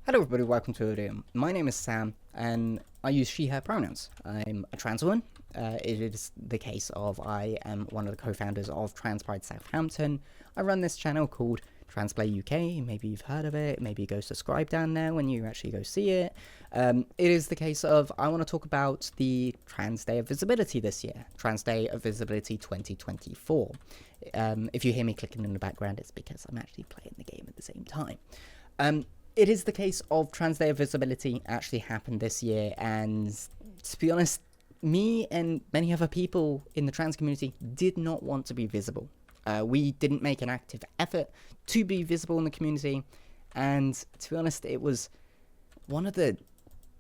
Hello everybody, welcome to a video. My name is Sam and I use she/her pronouns. I'm a trans woman. It is the case of I am one of the co-founders of Trans Pride Southampton. I run this channel called Transplay UK. Maybe you've heard of it, maybe go subscribe down there when you actually go see it. It is the case of I want to talk about the Trans Day of Visibility this year, Trans Day of Visibility 2024. If you hear me clicking in the background, it's because I'm actually playing the game at the same time. It is the case of Trans Day of Visibility actually happened this year, and to be honest, me and many other people in the trans community did not want to be visible. We didn't make an active effort to be visible in the community, and to be honest, it was one of the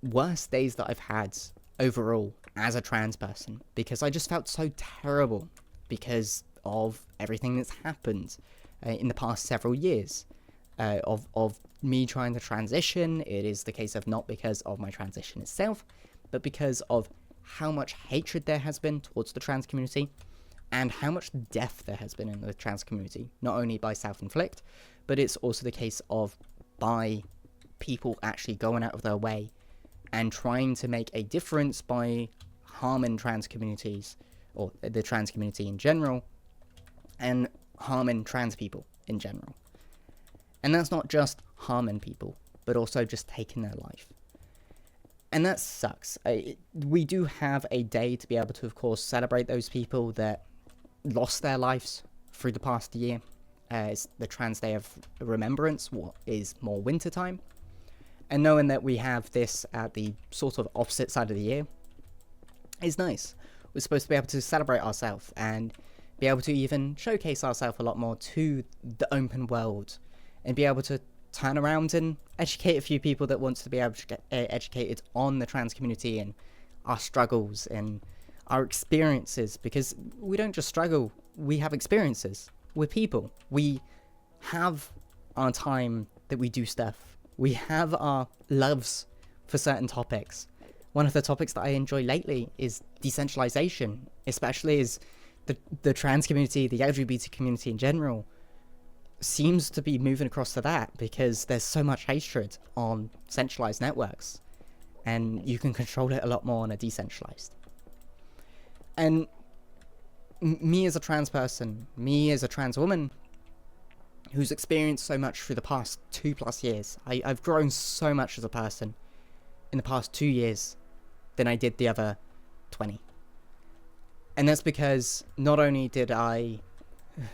worst days that I've had overall as a trans person, because I just felt so terrible because of everything that's happened in the past several years. Of me trying to transition. It is the case of not because of my transition itself, but because of how much hatred there has been towards the trans community and how much death there has been in the trans community, not only by self-inflict, but it's also the case of by people actually going out of their way and trying to make a difference by harming trans communities, or the trans community in general, and harming trans people in general. And that's not just harming people, but also just taking their life. And that sucks. We do have a day to be able to, of course, celebrate those people that lost their lives through the past year. It's the Trans Day of Remembrance, what is more wintertime. And knowing that we have this at the sort of opposite side of the year is nice. We're supposed to be able to celebrate ourselves and be able to even showcase ourselves a lot more to the open world, and be able to turn around and educate a few people that want to be able to get educated on the trans community and our struggles and our experiences, because we don't just struggle, we have experiences. We're people. We have our time that we do stuff. We have our loves for certain topics. One of the topics that I enjoy lately is decentralization, especially as the trans community, the LGBT community in general, seems to be moving across to that, because there's so much hatred on centralized networks and you can control it a lot more on a decentralized. And me as a trans person, me as a trans woman who's experienced so much through the past 2+ years, I've grown so much as a person in the past 2 years than I did the other 20. And that's because not only did I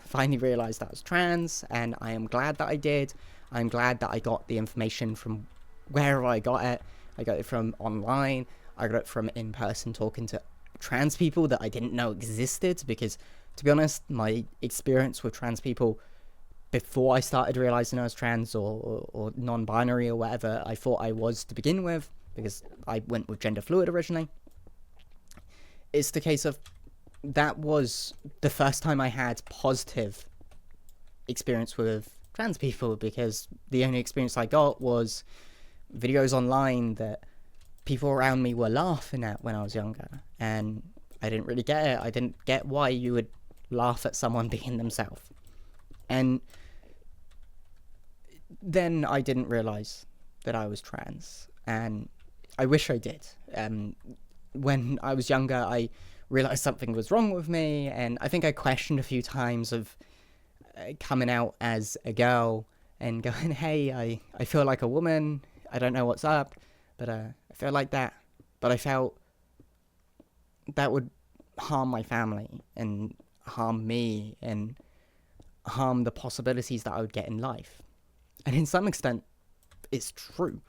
finally realized that I was trans, and I am glad that I did. I'm glad that I got the information from wherever I got it. I got it from online, I got it from in person talking to trans people that I didn't know existed, because to be honest, my experience with trans people before I started realizing I was trans or non-binary or whatever I thought I was to begin with, because I went with gender fluid originally, it's the case of that was the first time I had positive experience with trans people, because the only experience I got was videos online that people around me were laughing at when I was younger, and I didn't really get it. I didn't get why you would laugh at someone being themselves. And then I didn't realize that I was trans, and I wish I did. When I was younger, I realized something was wrong with me, and I think I questioned a few times of coming out as a girl and going, hey, I feel like a woman, I don't know what's up, but I feel like that. But I felt that would harm my family and harm me and harm the possibilities that I would get in life. And in some extent, it's true,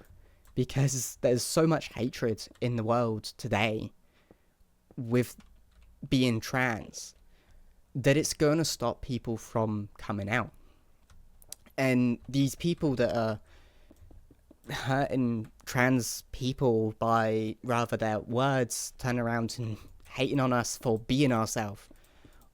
because there's so much hatred in the world today with being trans that it's going to stop people from coming out. And these people that are hurting trans people by rather their words, turning around and hating on us for being ourselves,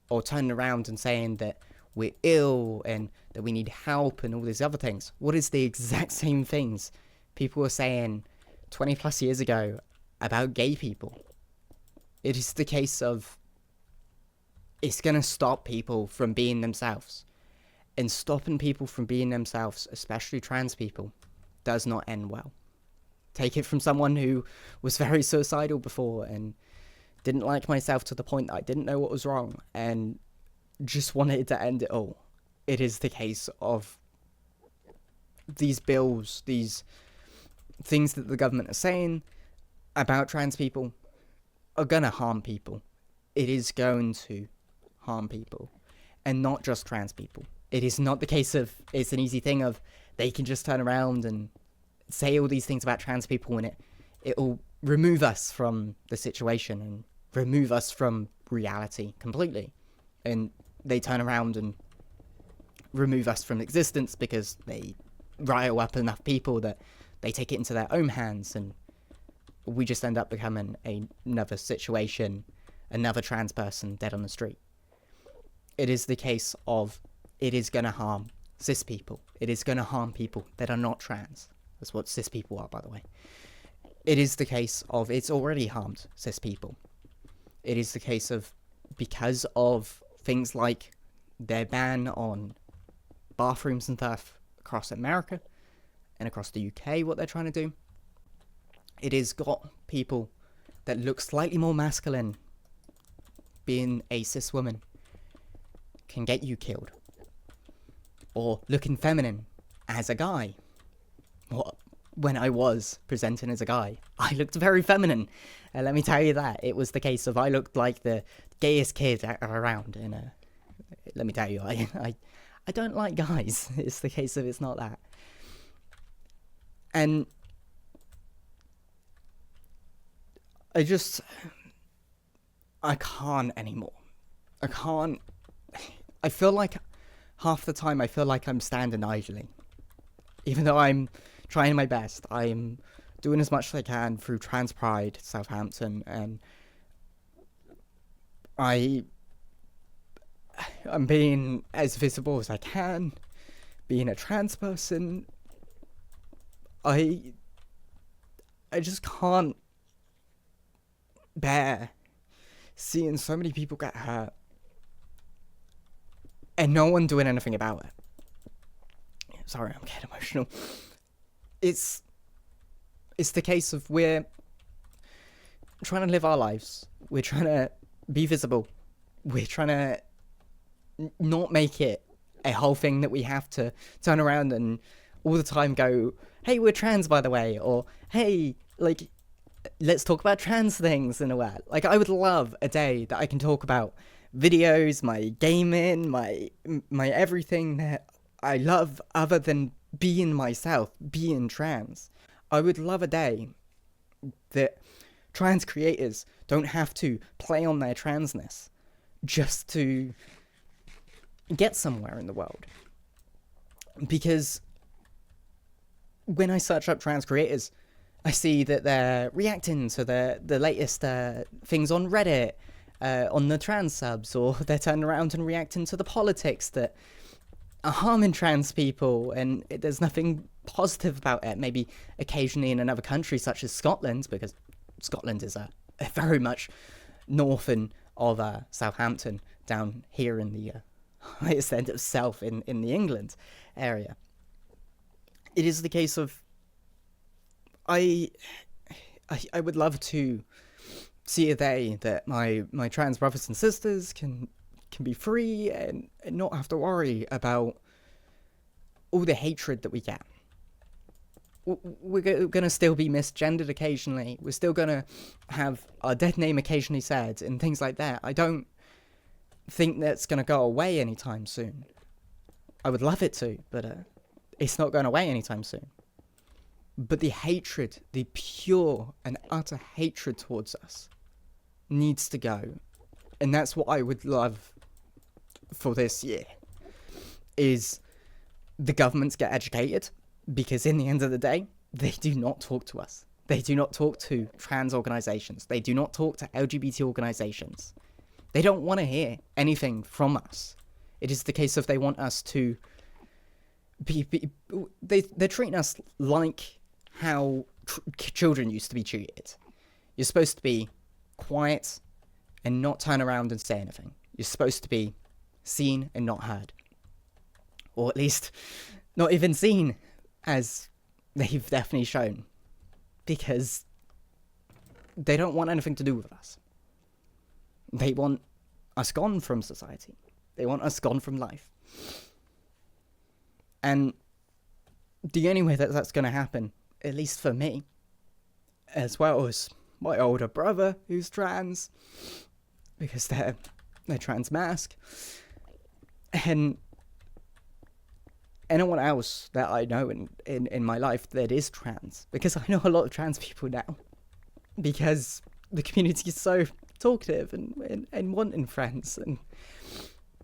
or turning around and saying that we're ill and that we need help and all these other things. What is the exact same things people were saying 20+ years ago about gay people? It is the case of it's going to stop people from being themselves. And stopping people from being themselves, especially trans people, does not end well. Take it from someone who was very suicidal before and didn't like myself to the point that I didn't know what was wrong and just wanted to end it all. It is the case of these bills, these things that the government are saying about trans people are going to harm people. It is going to harm people, and not just trans people. It is not the case of it's an easy thing of they can just turn around and say all these things about trans people and it'll remove us from the situation and remove us from reality completely. And they turn around and remove us from existence because they rile up enough people that they take it into their own hands, and we just end up becoming another situation, another trans person dead on the street. It is the case of it is going to harm cis people. It is going to harm people that are not trans. That's what cis people are, by the way. It is the case of it's already harmed cis people. It is the case of because of things like their ban on bathrooms and stuff across America and across the UK, what they're trying to do, it has got people that look slightly more masculine being a cis woman can get you killed. Or looking feminine as a guy. Well, when I was presenting as a guy, I looked very feminine. And let me tell you that. It was the case of I looked like the gayest kid around. And let me tell you, I don't like guys. It's the case of it's not that. And I can't anymore. I feel like half the time I feel like I'm standing idly. Even though I'm trying my best, I'm doing as much as I can through Trans Pride Southampton, and I'm being as visible as I can, being a trans person. I just can't bear seeing so many people get hurt and no one doing anything about it. Sorry, I'm getting emotional. It's the case of we're trying to live our lives. We're trying to be visible. We're trying to not make it a whole thing that we have to turn around and all the time go, hey, we're trans, by the way, or hey, like, let's talk about trans things in a way. Like, I would love a day that I can talk about videos, my gaming, my everything that I love other than being myself, being trans. I would love a day that trans creators don't have to play on their transness just to get somewhere in the world. Because when I search up trans creators, I see that they're reacting to the latest things on Reddit, on the trans subs, or they're turning around and reacting to the politics that are harming trans people, and there's nothing positive about it. Maybe occasionally in another country such as Scotland, because Scotland is a very much north of Southampton, down here in the highest end of south in the England area. It is the case of I would love to see a day that my trans brothers and sisters can be free and not have to worry about all the hatred that we get. We're going to still be misgendered occasionally. We're still going to have our dead name occasionally said and things like that. I don't think that's going to go away anytime soon. I would love it to, but it's not going away anytime soon. But the hatred, the pure and utter hatred towards us needs to go. And that's what I would love for this year, is the governments get educated, because in the end of the day, they do not talk to us. They do not talk to trans organisations. They do not talk to LGBT organisations. They don't want to hear anything from us. It is the case of they want us to they're treating us like how children used to be treated. You're supposed to be quiet and not turn around and say anything. You're supposed to be seen and not heard. Or at least not even seen as they've definitely shown, because they don't want anything to do with us. They want us gone from society. They want us gone from life. And the only way that that's going to happen, at least for me, as well as my older brother who's trans, because they're trans mask, and anyone else that I know in my life that is trans, because I know a lot of trans people now, because the community is so talkative and wanting friends, and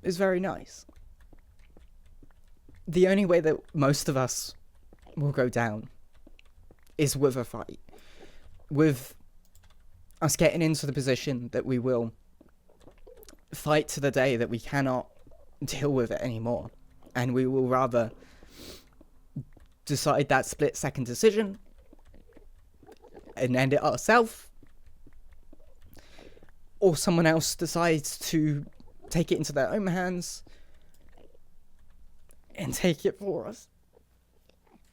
it's very nice. The only way that most of us will go down is with a fight, with us getting into the position that we will fight to the day that we cannot deal with it anymore, and we will rather decide that split-second decision and end it ourselves, or someone else decides to take it into their own hands and take it for us.